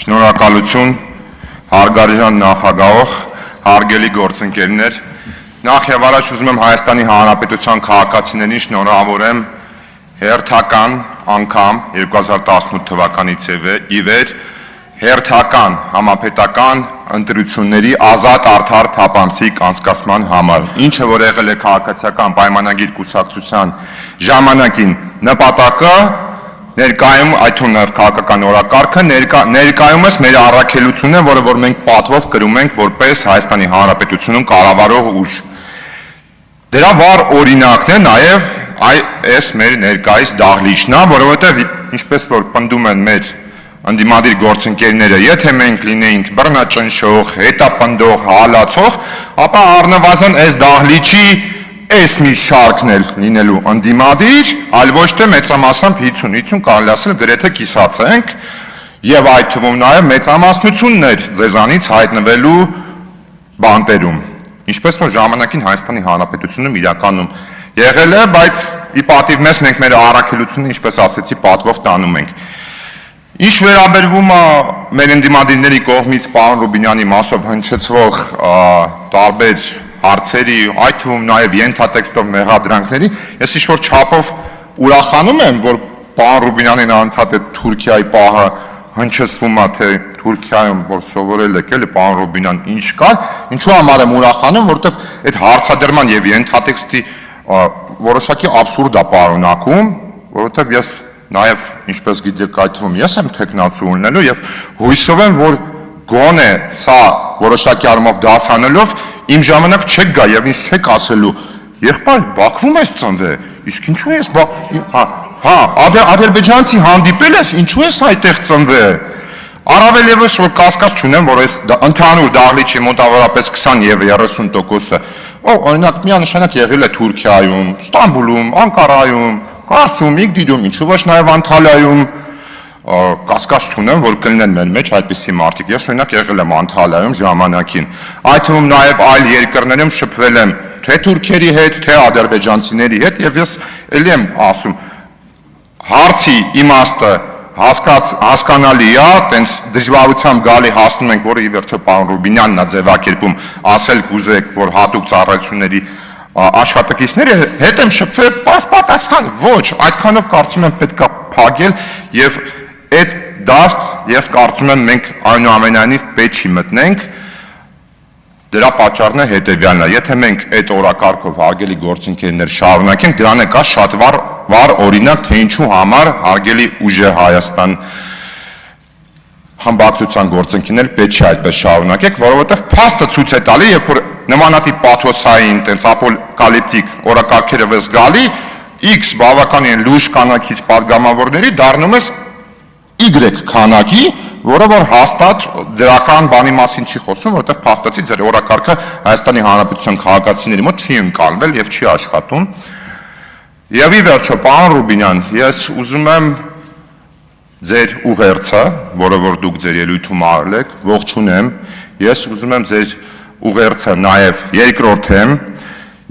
Շնորհակալություն, հարգարժան նախագահող, հարգելի գործընկերներ, նախ եւ առաջ ուզում եմ Հայաստանի Հանրապետության քաղաքացիներին շնորհավորեմ հերթական անգամ 2018 թվականից ի վեր հերթական համապետական ընտրությունների ազատ արդար թափանցիկ անցկացման համար, ինչը որ եղել է քաղաքացիական պայմանագիր կուսակցության ժամանակին նպատակը ներկայում այդ նաև քաղաքական օրակարգը ներկայումս մեր առաքելությունն է, որը որ մենք պատվով կրում ենք որպես Հայաստանի Հանրապետությունում կառավարող ուժ։ Դրա վառ օրինակն է նաև այս մեր ներկայիս դահլիճն է, որովհետև ինչպես որ պնդում են մեր ընդդիմադիր գործընկերները, եթե մենք լինեինք բռնաճնշող, հետապնդող, հալածող, ապա առնվազն այս դահլիճի այս մի շարքն էլ լինելու ընդդիմադիր, այլ ոչ թե մեծամասամբ 50-50 կարելի ասել գրեթե կիսացենք եւ այդ թվում նաեւ մեծամասնություններ ձեզանից հայտնվելու բանտերում, ինչպես որ ժամանակին Հայաստանի Հանրապետությունում իրականում եղել է, բայց ի պատիվ մեզ մենք մեր առաքելությունը, ինչպես ասեցի, պատվով տանում ենք։ Ինչ վերաբերվում է մեր ընդդիմադիրների կողմից պարոն Ռուբինյանի մասով հնչեցվող տարբեր հարցերի, այդ թվում նաև ենթատեքստով մեղադրանքների, ես ինչ-որ չափով ուրախանում եմ, որ պարոն Ռուբինյանին անդադ է Թուրքիայի պահը հնչեցվում է, թե Թուրքիայում, որ սովորել եք էլի պարոն Ռուբինյան ինչ կար, ինչու համար եմ ուրախանում, որովհետև այդ հարցադրման եւ ենթատեքստի որոշակի աբսուրդ է պարունակում, որովհետև ես նաև ինչպես գիտեք այդ թվում ես եմ տեխնացու ունենալու եւ հույսով եմ, որ գոնե սա որոշակի առումով դասանելով իմ ժամանակ չեք գա եւ ինչ չեք ասելու եղբայր Բաքվում ես ծնվել իսկ ինչու ես ադրբեջանցի հանդիպել ես ինչու ես այդտեղ ծնվել առավել եւս որ կասկած չունեմ որ այս ընդհանուր դահլիճի մոտավորապես 20 եւ 30%-ը օրինակ միանշանակ եղել է Թուրքիայում, Ստամբուլում, Անկարայում, Կարսում, Իգդիդում, ինչու ոչ նաեւ Անտալիայում կասկած չունեմ, որ կլինեն մեր մեջ այդպիսի մարդիկ։ Ես օրինակ եղել եմ Անտալիայում ժամանակին։ Այդ թվում նաև այլ երկրներում շփվել եմ թե թուրքերի հետ, թե ադրբեջանցիների հետ, եւ ես ելի եմ ասում, հարցի իմաստը հասկանալի է, տենց դժվարությամբ գալի հասնում ենք, որը ի վերջո պարոն Ռուբինյանն է ձևակերպում, ասել կուզեք, որ հատուկ ծառայությունների աշխատակիցները հետ եմ շփվել, պատասխան ոչ, այդքանով կարծում եմ պետք է փակել եւ այդ դաշտ ես կարծում եմ մենք այնուամենայնիվ պետք չի մտնենք, դրա պատճառն է հետեւյալն է, եթե մենք այդ օրակարգով հարգելի գործընկերներ շարունակենք, դրան է կա շատ վառ օրինակ, թե ինչու համար հարգելի ուժը Հայաստան համբարձության գործընկերներ պետք չէ այդպես շարունակեք, որովհետև փաստը ցույց է տալի, երբ որ նմանատիպ պաթոսային, տենց ապոկալիպտիկ օրակարգերը վես գալի, X բավականին լուրջ քանակից падգամավորների դառնում ես Y քանակի, որը որ հաստատ դրական բանի մասին չի խոսում, որովհետև փաստացի ձեր օրակարգը Հայաստանի Հանրապետության քաղաքացիների մոտ չի ընկալվել եւ չի աշխատում։ Եվ ի վերջո, պարոն Ռուբինյան, ես ուզում եմ ձեր ուղերձը, որը որ դուք ձեր ելույթում արել եք, ողջունեմ, ես ուզում եմ ձեր ուղերձը նաև երկրորդեմ,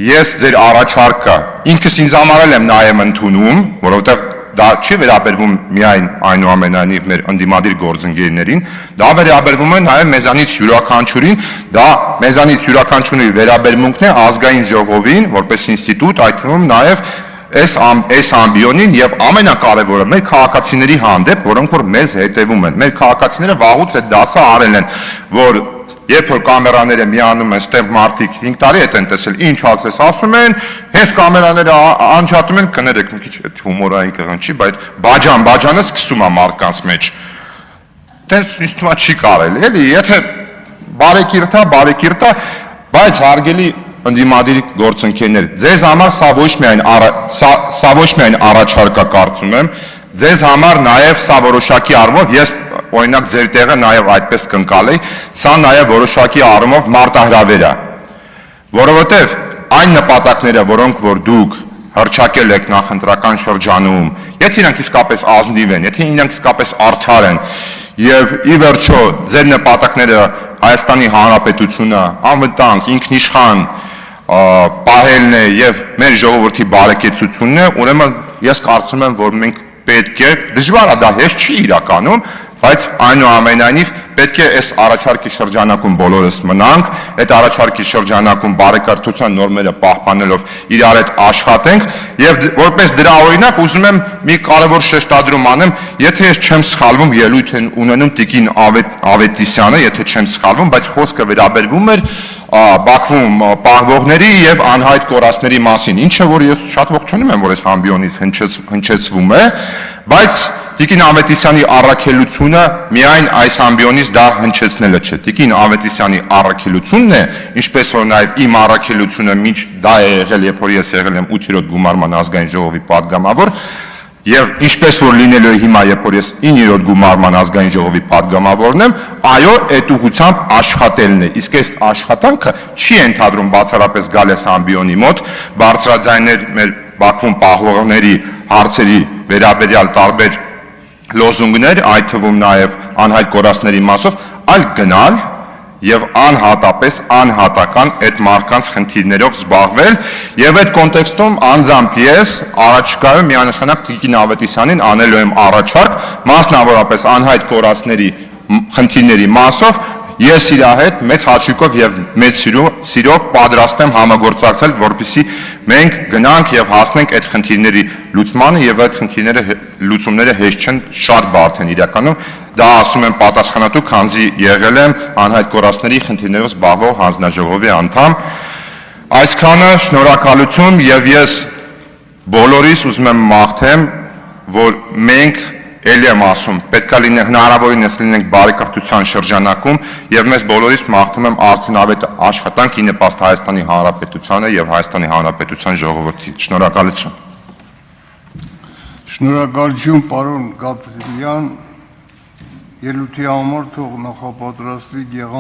ես ձեր առաջարկը ինքս ինձ համար եմ նաև ընդունում, որովհետև դա չի վերաբերվում միայն այնուամենայնիվ մեր ընդդիմադիր գործընկերներին, դա վերաբերվում է նաև մեզանից յուրաքանչյուրին, դա մեզանից յուրաքանչյուրի վերաբերմունքն է ազգային ժողովին, որպես ինստիտուտ, այդ թվում նաև այս ամբիոնին եւ ամենակարևորը մեր քաղաքացիների հանդեպ, որոնք որ մեզ հետևում են։ Մեր քաղաքացիները վաղուց այդ դասը արել են, որ երբ որ կամերաները միանում են, ստեղ մարդիկ 5 տարի հետ են տեսել, ինչ ասես ասում են, հենց կամերաները անջատում են, կներեք մի քիչ այդ հումորային կղնչի, բայց բաջանը սկսում է մարդկանց մեջ։ Տենց ինձ թվում է չի կարելի, էլի, եթե բարեկիրթա, բայց հարգելի ընդդիմադիր գործընկերներ, ձեզ համար սա ոչ միայն առաջարկ է կարծում եմ, ձեզ համար նաև սա որոշակի առումով, ես օրինակ ձեր տեղը նաև այդպես կընկալեի, սա նաև որոշակի առումով մարտահրավեր է, որովհետև այն նպատակները, որոնք որ դուք հռչակել եք նախընտրական շրջանում, եթե իրանք իսկապես ազնիվ են, եթե իրանք իսկապես արդար են, եւ ի վերջո ձեր նպատակները Հայաստանի Հանրապետությունը անվտանգ, ինքնիշխան պահելն է եւ մեր ժողովրդի բարեկեցությունն է, ուրեմն ես կարծում եմ, որ մենք պետք է, դժվար է դա հեշտ չի իրականում, բայց այնուամենայնիվ պետք է այս առաջարկի շրջանակում բոլորս մնանք, այդ առաջարկի շրջանակում բարեկարգության նորմերը պահպանելով իրար հետ աշխատենք եւ որպես դրա օրինակ ուզում եմ մի կարևոր շեշտադրում անեմ, եթե ես չեմ սխալվում, ելույթ են ունենում Տիկին Ավետիսյանը, եթե չեմ սխալվում, բայց խոսքը վերաբերվում էր Բաքվում պահվողների եւ անհայտ կորածների մասին, ինչը որ ես շատ ողջունում եմ, որ այս ամբիոնից հնչեցվում է, բայց Տիկին Ավետիսյանի առաքելությունը միայն այս ամբիոնից դա հնչեցնելը չէ։ Տիկին Ավետիսյանի առաքելությունն է, ինչպես որ նաեւ իմ առաքելությունը մինչ դա է եղել, երբ որ ես եղել եմ 8-րդ գումարման ազգային ժողովի падգամավոր, եւ ինչպես որ լինելու է հիմա, երբ որ ես 9-րդ գումարման ազգային ժողովի падգամավորն եմ, այո, այդ ուղղությամբ աշխատելն է։ Իսկ այս աշխատանքը չի ընդհանրում բացառապես գալես ամբիոնի մոտ, բարձրաձայնել մեր Բաքվում պահվողների հարցերի վերաբերյալ տարբեր լոզունգներ, այդ թվում նաև անհայտ կորածների մասով, այլ գնալ եւ անհատապես անհատական այդ մարդկանց խնդիրներով զբաղվել եւ այդ կոնտեքստում անձամբ ես առաջիկայում միանշանակ Տիկին Ավետիսյանին անելու եմ առաջարկ, մասնավորապես անհայտ կորածների խնդիրների մասով ես իր հետ մեծ հաճույքով եւ մեծ սիրով պատրաստ եմ համագործակցել, որպեսզի մենք գնանք եւ հասնենք այդ խնդիրների լուծմանը եւ այդ խնդիրները լուծումները հեշտ չեն, շատ բարդ են իրականում, դա ասում եմ պատասխանատու, քանզի եղել եմ անհայտ կորածների խնդիրներով զբաղվող հանձնաժողովի անդամ։ Այսքանը շնորհակալություն եւ ես բոլորիս ուզում եմ մաղթեմ, որ մենք ելի եմ ասում, պետք է լինենք հնարավորինս լինենք բարեկարգության շրջանակում եւ մեզ բոլորիս մաղթում եմ արդյունավետ աշխատանք ի նպաստ Հայաստանի Հանրապետությանը եւ Հայաստանի Հանրապետության ժողովրդին։ Շնորհակալություն։ Շնորհակալություն, պարոն Գաբրիելյան, ելույթի համար թող նախապատրաստվի